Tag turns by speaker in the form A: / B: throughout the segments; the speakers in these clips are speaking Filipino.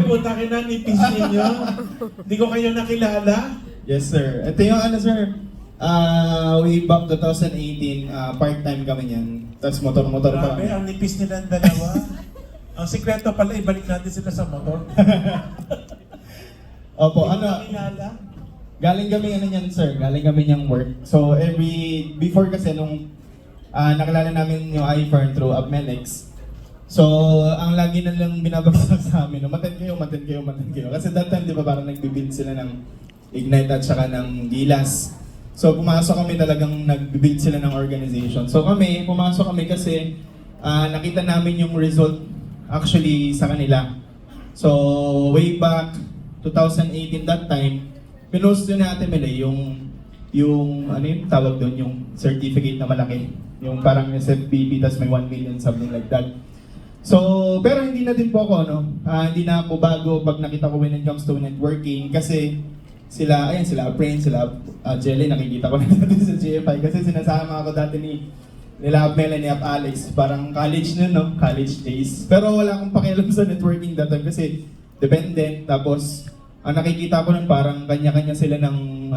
A: putang ina, nipis ninyo. Hindi ko kayo nakilala.
B: Yes, sir. Ito yung ano, sir. Way back 2018, part-time kami niyan. Tapos motor-motor pa
A: Grabe,
B: kami.
A: ang nipis nilang dalawa. Ang sikreto pala, ibalik natin sila sa motor.
B: Opo,
A: Hindi ko
B: ano,
A: nakilala.
B: galing kami ano niyan, sir. Galing kami niyang work. So, before kasi nung nakilala namin yung iFern through Upmelex. So, ang lagi na lang binabagsak sa amin, umattend kayo. Kasi that time, di ba, parang nagbibuild sila ng Ignite at saka ng Gilas. So, pumasok kami talagang nagbibuild sila ng organization. So, pumasok kami kasi nakita namin yung result actually sa kanila. So, way back 2018 that time, pinost yun natin Mele, yung ano yung tawag doon, yung certificate na malaki. Yung parang SFPP, tas may 1 million, something like that. So, pero hindi na din po ako, no? Hindi na ako bago pag nakita ko when it comes to networking kasi sila Prince, sila Jelly, nakikita ko na dati sa GFI kasi sinasama ako dati nila Melanie at Alex, parang college nun, no? College days. Pero wala akong pakialam sa networking that time kasi dependent, tapos ang nakikita ko nun parang kanya-kanya sila ng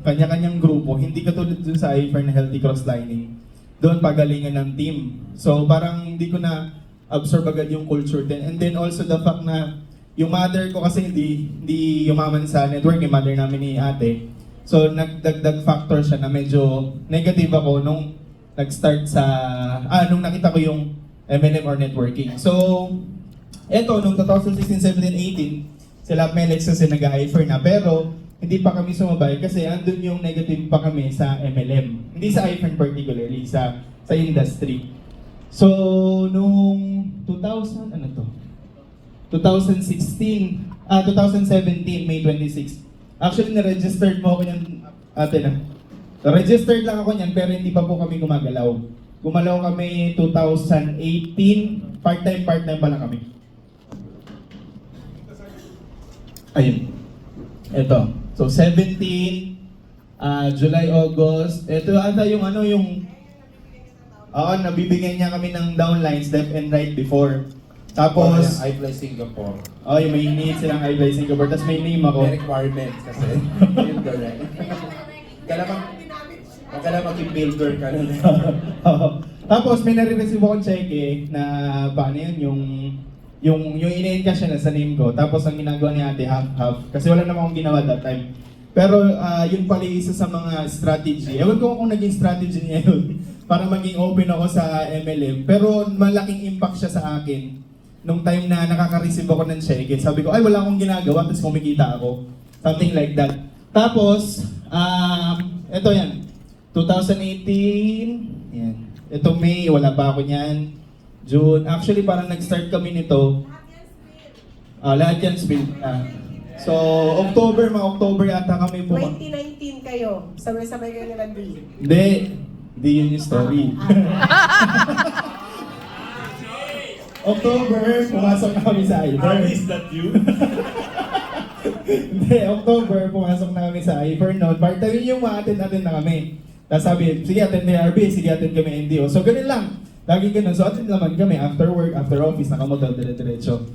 B: kanya-kanyang grupo, hindi katulad dun sa iFern na Healthy Crosslining. Doon pagalingan ng team. So parang hindi ko na absorb agad yung culture din. And then also the fact na yung mother ko kasi hindi yumaman sa network, yung mother namin ni ate. So nagdagdag factor siya na medyo negative ako nung nag-start nung nakita ko yung MLM or networking. So, eto, nung 2016, 17, 18, sila Melex kasi nag-iFern na. Pero, hindi pa kami sumabay kasi andun yung negative pa kami sa MLM. Hindi sa iFern particularly, sa industry. So, nung 2016, 2017, May 26. Actually, na-registered mo ako niyan, ate na. Na-registered lang ako niyan, pero hindi pa po kami gumagalaw. Gumalaw kami 2018, part-time pa lang kami. Ayun. Ito. So, 17, July, August. Ito ata yung nabibigyan niya kami ng downlines, left and right before. Tapos,
C: I Fly Singapore.
B: yung may need silang I Fly Singapore, tapos may name ako.
C: May requirements kasi. Yun daw right. Kailangan maging builder ka nun.
B: Tapos may nare-receive akong cheque na paano yun, yung ina-encash siya na sa name ko. Tapos ang ginagawa ni ate half-half. Kasi wala naman akong ginawa that time. Pero yun pala isa sa mga strategy. Ewan ko kung naging strategy niya yun para maging open ako sa MLM. Pero malaking impact siya sa akin nung time na nakaka-receive ako ng cheque. Sabi ko, ay wala akong ginagawa, tapos kumikita ako. Something like that. Tapos, eto yan. 2018, yan. Ito May, wala pa ako niyan. June, actually parang nag-start kami nito. Lahat yan spill na. So, mga October yata kami po.
D: 2019 kayo, sabay-sabay kayo nila D.
B: Hindi yun yung story. October, pumasok na kami sa iFern.
A: Is that you?
B: Hindi, October, pumasok na kami sa iFern noon. Part-time yung ma-attend na kami. Tapos sabi, sige attend ARB, sige attend kami NDO. So ganun lang. Lagi ganun. So attend naman kami after work, after office, nakamotor, dire-diretso.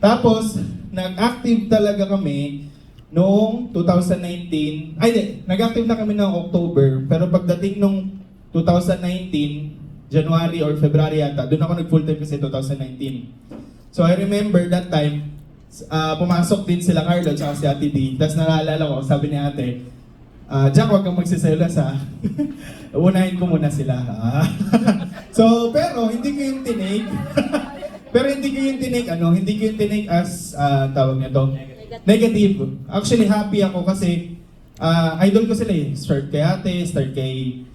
B: Tapos, nag-active talaga kami noong 2019. Nag-active na kami noong October. Pero pagdating nung 2019, January or February yata, doon ako nag-full time kasi 2019. So I remember that time, pumasok din sila Carlo at si Ate D. Tapos naalala ko, sabi ni ate, Jack, huwag kang magsiselos ha. Unahin ko muna sila. So, pero hindi ko yung tinake. Hindi ko yung tinake as, tawag niya to, negative. Actually, happy ako kasi idol ko sila eh. Start kay ate, start kay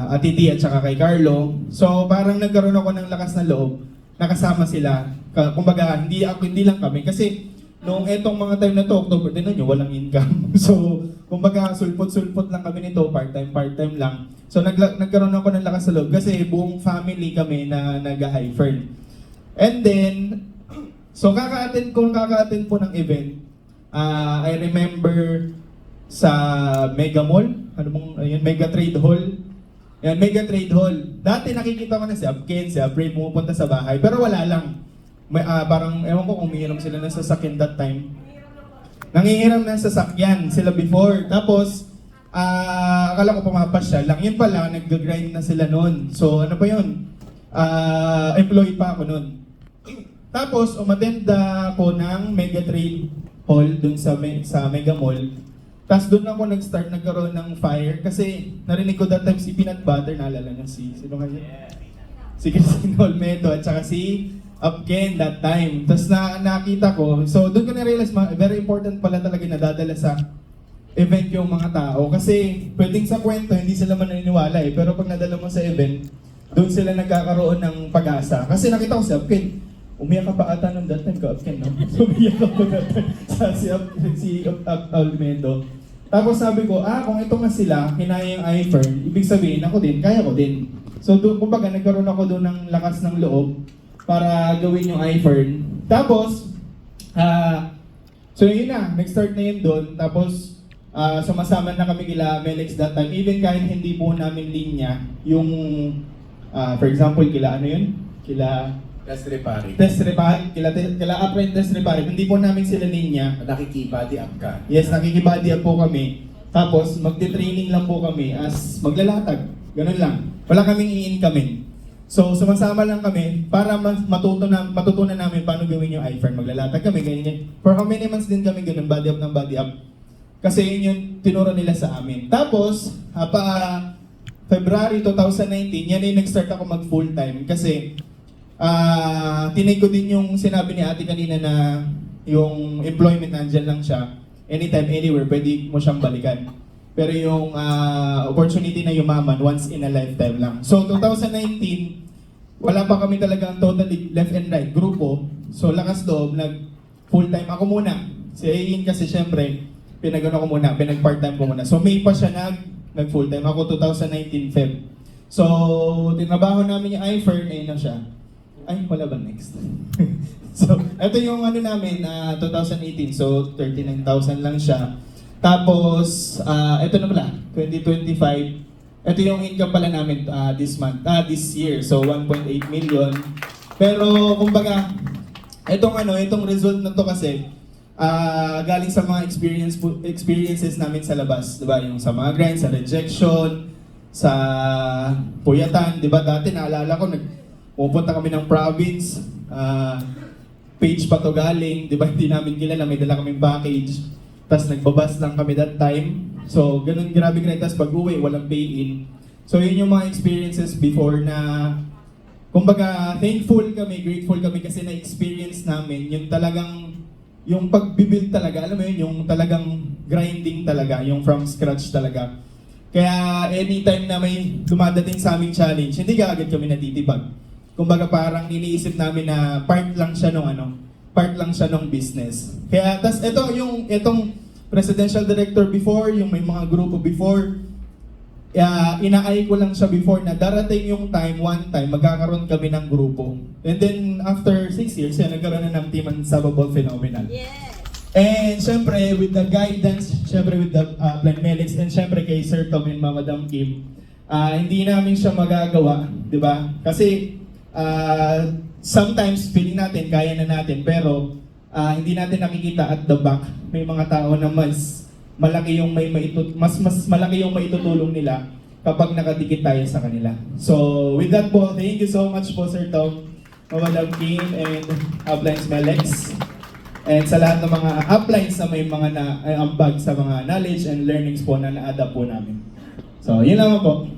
B: Ate D at saka kay Carlo. So, parang nagkaroon ako ng lakas na loob. Nakasama sila. Kumbaga, hindi lang kami. Kasi, noong etong mga time na to, October, tinan nyo, walang income. So, kumbaga, sulpot-sulpot lang kami nito, part-time lang. So, nagkaroon ako ng lakas sa loob kasi buong family kami na nag-iFern. And then, so kaka-attend po ng event. I remember sa Mega Mall, Mega Trade Hall. Yan, Mega Trade Hall. Dati nakikita ko na si Abken, si Abray pumupunta sa bahay, pero wala lang. parang, ewan ko kung umiinom sila ng sasakyan that time. Nangingiram ng sasakyan sila before. Tapos, akala ko pumapasyal lang. Yun pala, nag-grind na sila noon. So, ano pa yun? Employee pa ako noon. Tapos, umatenda ako ng Mega Trail Hall dun sa Mega Mall. Tapos doon ako nag-start, nagkaroon ng fire. Kasi narinig ko that time si Peanut Butter, naalala niyo sino kanya? Si Christine Olmedo at saka si Upken that time. Tapos nakita ko, so doon ko na-realize, very important pala talaga nadadala sa event yung mga tao. Kasi pwedeng sa kwento, hindi sila maniniwala eh. Pero pag nadala mo sa event, doon sila nagkakaroon ng pag-asa. Kasi nakita ko si Upken, umiyak ka pa ata nung that time ka, Upken, no? So umiyak ako that time sa si Olmedo. Tapos sabi ko, kung ito nga sila, kinaya yung iFern, ibig sabihin ako din, kaya ko din. So doon, kumbaga, nagkaroon ako doon ng lakas ng loob para gawin yung iFern. Tapos, so yun na, nag-start na yun doon. Tapos, sumasama na kami kila Melex that time. Even kahit hindi po namin linya, yung, for example, kila ano yun? Kila
C: Test repari.
B: Test Repari, kila Upline Test Repari, hindi po namin sila linya.
C: Nakikibody up ka.
B: Yes, nakikibody up po kami. Tapos, magte-training lang po kami as maglalatag. Ganun lang. Wala kaming i-incoming. So, sumasama lang kami para matutunan namin paano gawin yung iFern. Maglalatag kami, ganyan. For how many months din kami ganun, body up ng body up. Kasi yun yung tinuro nila sa amin. Tapos, February 2019, yan yung nag-start ako mag full time. Kasi, tinake ko din yung sinabi ni ate kanina na yung employment nandyan lang siya. Anytime, anywhere, pwede mo siyang balikan. Pero yung opportunity na yumaman, once in a lifetime lang. So 2019, wala pa kami talagang totally left and right grupo. So lakas loob, nag full time ako muna. Si Ayin kasi syempre, pinag-ano ko muna, pinag-part time ko muna. So May pa siya nag full time. Ako 2019 Feb. So tinabaho namin yung iFern, ayun na siya. Ay, wala ba next? So, ito yung ano namin, 2018. So, 39,000 lang siya. Tapos, ito na pala, 2025. Ito yung income pala namin this year. So, 1.8 million. Pero, kumbaga, itong result na to kasi, galing sa mga experiences namin sa labas. Diba? Yung sa mga grind, sa rejection, sa puyatan. Diba? Dati, naalala ko, pupunta kami ng province, page pa to galing, di ba hindi namin kilala, may dala kaming package, tapos nagbabas lang kami that time. So, ganun grabe ka na, tapos pag-uwi, walang pay-in. So, yun yung mga experiences before na, kumbaga, thankful kami, grateful kami kasi na-experience namin yung talagang, yung pag-build talaga, alam mo yun, yung talagang grinding talaga, yung from scratch talaga. Kaya anytime na may dumadating sa aming challenge, hindi ka agad kami natitibag. Kumbaga parang iniisip namin na part lang siya nung business. Kaya tas itong presidential director before, yung may mga grupo before, inaay ko lang siya before na darating yung one time magkakaroon kami ng grupo. And then after 6 years, nagkaroon na ng Team Unstoppable Phenomenal.
E: Yes!
B: And syempre with the guidance, syempre with the Plan Melix, and syempre kay Sir Tom and Madam Kim, hindi namin siya magagawa, di ba? Kasi sometimes feeling natin kaya na natin pero hindi natin nakikita at the back may mga tao na mas malaki yung mas malaki yung maitutulong nila kapag nakadikit tayo sa kanila. So with that po, thank you so much po Sir Tom, Madam Kim and Uplines Melex. And sa lahat ng mga uplines na may mga ambag sa mga knowledge and learnings po na na-adapt po namin. So yun lang po.